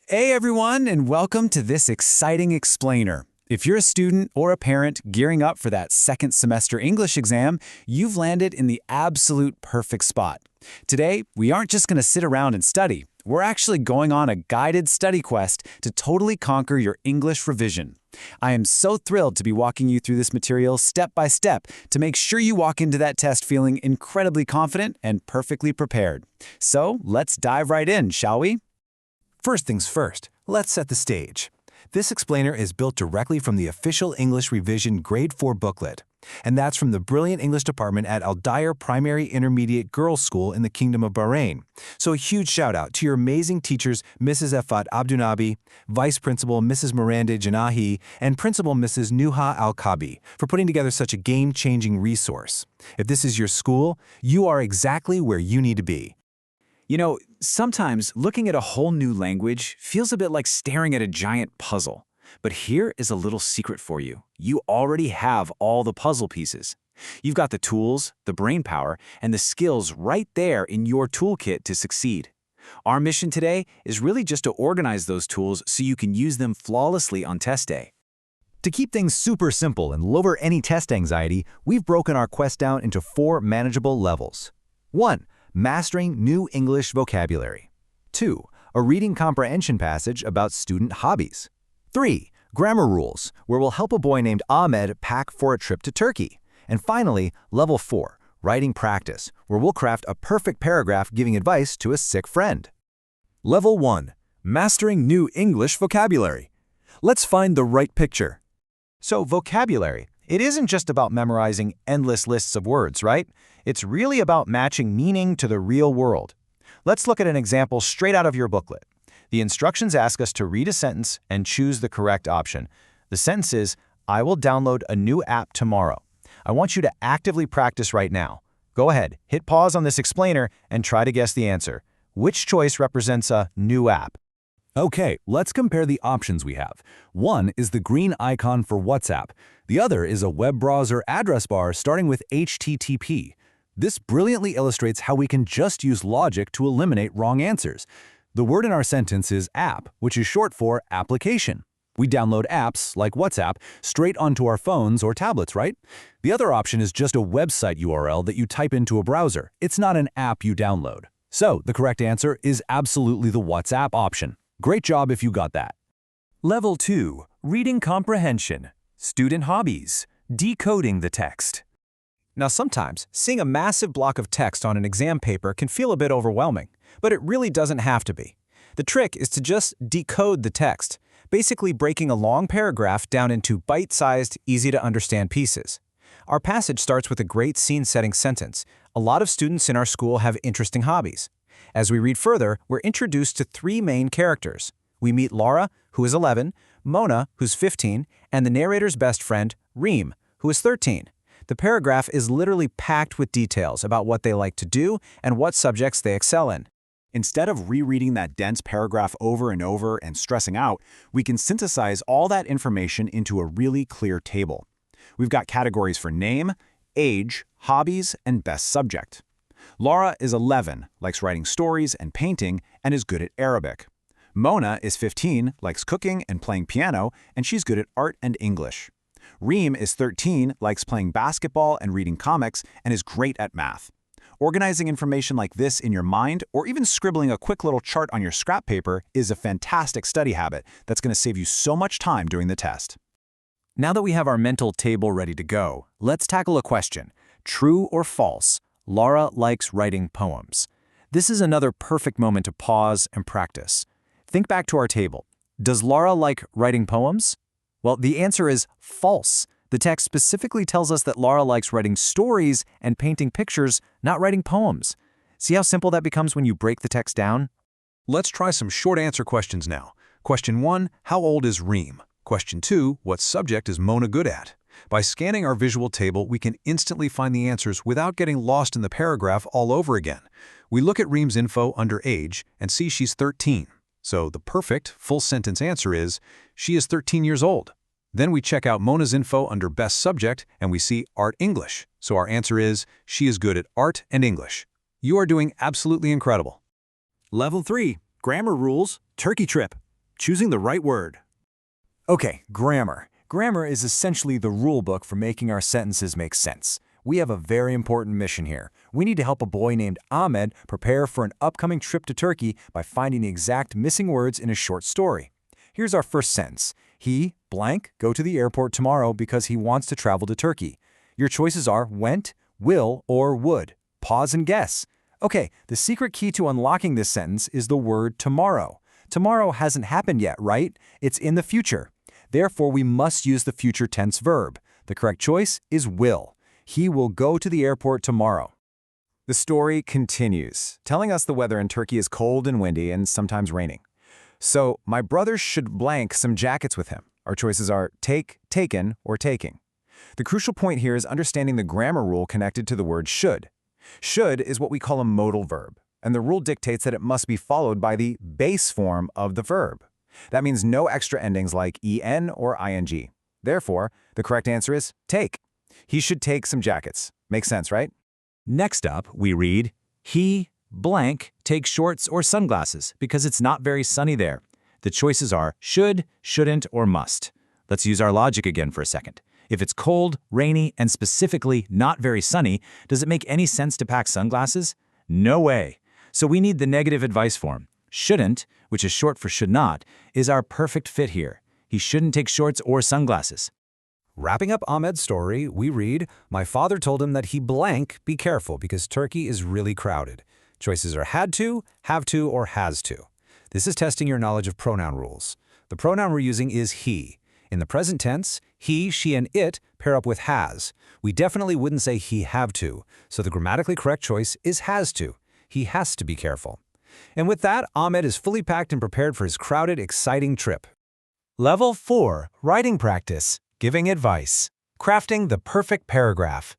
Hey everyone, and welcome to this exciting explainer. If you're a student or a parent gearing up for that second semester English exam, you've landed in the absolute perfect spot. Today, we aren't just going to sit around and study. We're actually going on a guided study quest to totally conquer your English revision. I am so thrilled to be walking you through this material step by step to make sure you walk into that test feeling incredibly confident and perfectly prepared. So, let's dive right in, shall we? First things first, let's set the stage. This explainer is built directly from the official English Revision Grade 4 booklet, and that's from the brilliant English department at Al Dair Primary Intermediate Girls School in the Kingdom of Bahrain. So a huge shout out to your amazing teachers, Mrs. Efat Abdunabi, Vice Principal Mrs. Miranda Janahi, and Principal Mrs. Nuha Al-Kabi for putting together such a game-changing resource. If this is your school, you are exactly where you need to be. You know, sometimes looking at a whole new language feels a bit like staring at a giant puzzle. But here is a little secret for you. You already have all the puzzle pieces. You've got the tools, the brain power, and the skills right there in your toolkit to succeed. Our mission today is really just to organize those tools so you can use them flawlessly on test day. To keep things super simple and lower any test anxiety, we've broken our quest down into 4 manageable levels. 1. Mastering new English vocabulary. 2. A reading comprehension passage about student hobbies. 3. Grammar rules, where we'll help a boy named Ahmed pack for a trip to Turkey. And finally, level 4, writing practice, where we'll craft a perfect paragraph giving advice to a sick friend. Level 1. Mastering new English vocabulary. Let's find the right picture. So vocabulary, it isn't just about memorizing endless lists of words, right? It's really about matching meaning to the real world. Let's look at an example straight out of your booklet. The instructions ask us to read a sentence and choose the correct option. The sentence is, I will download a new app tomorrow. I want you to actively practice right now. Go ahead, hit pause on this explainer and try to guess the answer. Which choice represents a new app? Okay, let's compare the options we have. One is the green icon for WhatsApp. The other is a web browser address bar starting with HTTP. This brilliantly illustrates how we can just use logic to eliminate wrong answers. The word in our sentence is app, which is short for application. We download apps, like WhatsApp, straight onto our phones or tablets, right? The other option is just a website URL that you type into a browser. It's not an app you download. So, the correct answer is absolutely the WhatsApp option. Great job if you got that. Level 2. Reading comprehension. Student hobbies. Decoding the text. Now sometimes, seeing a massive block of text on an exam paper can feel a bit overwhelming, but it really doesn't have to be. The trick is to just decode the text, basically breaking a long paragraph down into bite-sized, easy-to-understand pieces. Our passage starts with a great scene-setting sentence. A lot of students in our school have interesting hobbies. As we read further, we're introduced to 3 main characters. We meet Laura, who is 11, Mona, who's 15, and the narrator's best friend, Reem, who is 13. The paragraph is literally packed with details about what they like to do and what subjects they excel in. Instead of rereading that dense paragraph over and over and stressing out, we can synthesize all that information into a really clear table. We've got categories for name, age, hobbies, and best subject. Laura is 11, likes writing stories and painting, and is good at Arabic. Mona is 15, likes cooking and playing piano, and she's good at art and English. Reem is 13, likes playing basketball and reading comics, and is great at math. Organizing information like this in your mind, or even scribbling a quick little chart on your scrap paper, is a fantastic study habit that's going to save you so much time during the test. Now that we have our mental table ready to go, let's tackle a question. True or false? Laura likes writing poems. This is another perfect moment to pause and practice. Think back to our table. Does Laura like writing poems? Well, the answer is false. The text specifically tells us that Laura likes writing stories and painting pictures, not writing poems. See how simple that becomes when you break the text down? Let's try some short answer questions now. Question 1, how old is Reem? Question 2, what subject is Mona good at? By scanning our visual table, we can instantly find the answers without getting lost in the paragraph all over again. We look at Reem's info under age and see she's 13. So the perfect, full sentence answer is, she is 13 years old. Then we check out Mona's info under best subject and we see art English. So our answer is, she is good at art and English. You are doing absolutely incredible. Level 3. Grammar rules. Turkey trip. choosing the right word. Okay, grammar. Grammar is essentially the rule book for making our sentences make sense. We have a very important mission here. We need to help a boy named Ahmed prepare for an upcoming trip to Turkey by finding the exact missing words in a short story. Here's our first sentence. He, blank, go to the airport tomorrow because he wants to travel to Turkey. Your choices are went, will, or would. Pause and guess. Okay, the secret key to unlocking this sentence is the word tomorrow. Tomorrow hasn't happened yet, right? It's in the future. Therefore, we must use the future tense verb. The correct choice is will. He will go to the airport tomorrow. The story continues, telling us the weather in Turkey is cold and windy and sometimes raining. So, my brother should blank some jackets with him. Our choices are take, taken, or taking. The crucial point here is understanding the grammar rule connected to the word should. Should is what we call a modal verb, and the rule dictates that it must be followed by the base form of the verb. That means no extra endings like en or ing. Therefore, the correct answer is take. He should take some jackets. Makes sense, right? Next up, we read, he, blank, takes shorts or sunglasses because it's not very sunny there. The choices are should, shouldn't, or must. Let's use our logic again for a second. If it's cold, rainy, and specifically not very sunny, does it make any sense to pack sunglasses? No way. So we need the negative advice form. Shouldn't, which is short for should not, is our perfect fit here. He shouldn't take shorts or sunglasses. Wrapping up Ahmed's story, we read, my father told him that he blank be careful because Turkey is really crowded. Choices are had to, have to, or has to. This is testing your knowledge of pronoun rules. The pronoun we're using is he. In the present tense, he, she, and it pair up with has. We definitely wouldn't say he have to, so the grammatically correct choice is has to. He has to be careful. And with that, Ahmed is fully packed and prepared for his crowded, exciting trip. Level 4, Writing Practice. Giving advice. Crafting the perfect paragraph.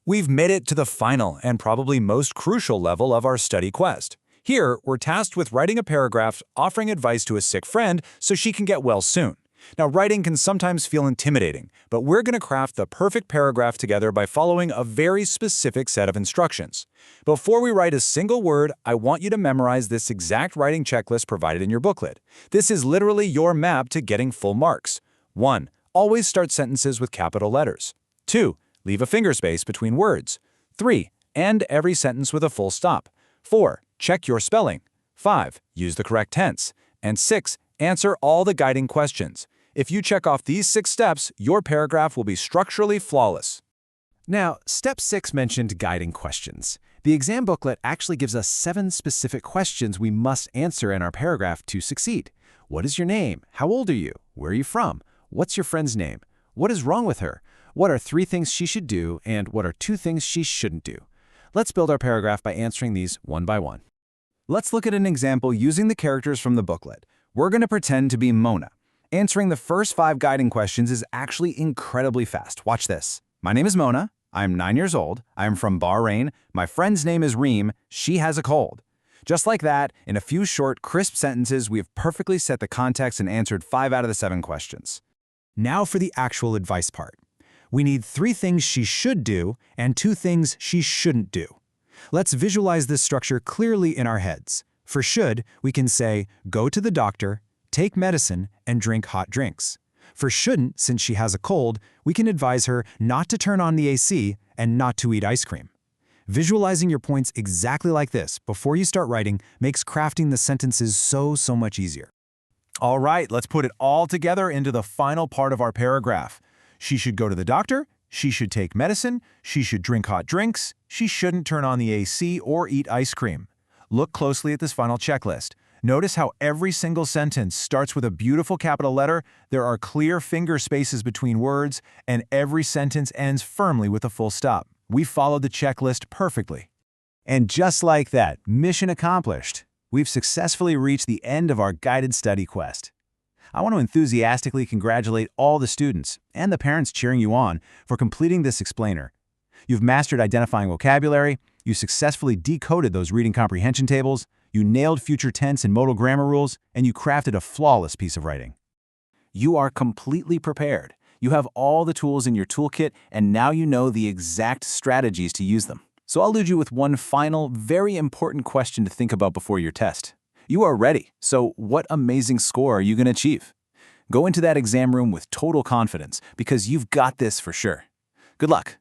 We've made it to the final and probably most crucial level of our study quest. Here, we're tasked with writing a paragraph offering advice to a sick friend so she can get well soon. Now, writing can sometimes feel intimidating, but we're going to craft the perfect paragraph together by following a very specific set of instructions. Before we write a single word, I want you to memorize this exact writing checklist provided in your booklet. This is literally your map to getting full marks. 1. Always start sentences with capital letters. 2. Leave a finger space between words. 3. End every sentence with a full stop. 4. Check your spelling. 5. Use the correct tense. And 6. Answer all the guiding questions. If you check off these 6 steps, your paragraph will be structurally flawless. Now, step 6 mentioned guiding questions. The exam booklet actually gives us 7 specific questions we must answer in our paragraph to succeed. What is your name? How old are you? Where are you from? What's your friend's name? What is wrong with her? What are 3 things she should do, and what are 2 things she shouldn't do? Let's build our paragraph by answering these one by one. Let's look at an example using the characters from the booklet. We're going to pretend to be Mona. Answering the first 5 guiding questions is actually incredibly fast. Watch this. My name is Mona. I'm 9 years old. I'm from Bahrain. My friend's name is Reem. She has a cold. Just like that, in a few short, crisp sentences, we have perfectly set the context and answered 5 out of the 7 questions. Now for the actual advice part. We need 3 things she should do and 2 things she shouldn't do. Let's visualize this structure clearly in our heads. For should, we can say, go to the doctor, take medicine, and drink hot drinks. For shouldn't, since she has a cold, we can advise her not to turn on the AC and not to eat ice cream. Visualizing your points exactly like this before you start writing makes crafting the sentences so much easier. All right, let's put it all together into the final part of our paragraph. She should go to the doctor, she should take medicine, she should drink hot drinks, she shouldn't turn on the AC or eat ice cream. Look closely at this final checklist. Notice how every single sentence starts with a beautiful capital letter, there are clear finger spaces between words, and every sentence ends firmly with a full stop. We followed the checklist perfectly. And just like that, mission accomplished. We've successfully reached the end of our guided study quest. I want to enthusiastically congratulate all the students and the parents cheering you on for completing this explainer. You've mastered identifying vocabulary, you successfully decoded those reading comprehension tables, you nailed future tense and modal grammar rules, and you crafted a flawless piece of writing. You are completely prepared. You have all the tools in your toolkit, and now you know the exact strategies to use them. So I'll leave you with one final, very important question to think about before your test. You are ready, so what amazing score are you going to achieve? Go into that exam room with total confidence because you've got this for sure. Good luck.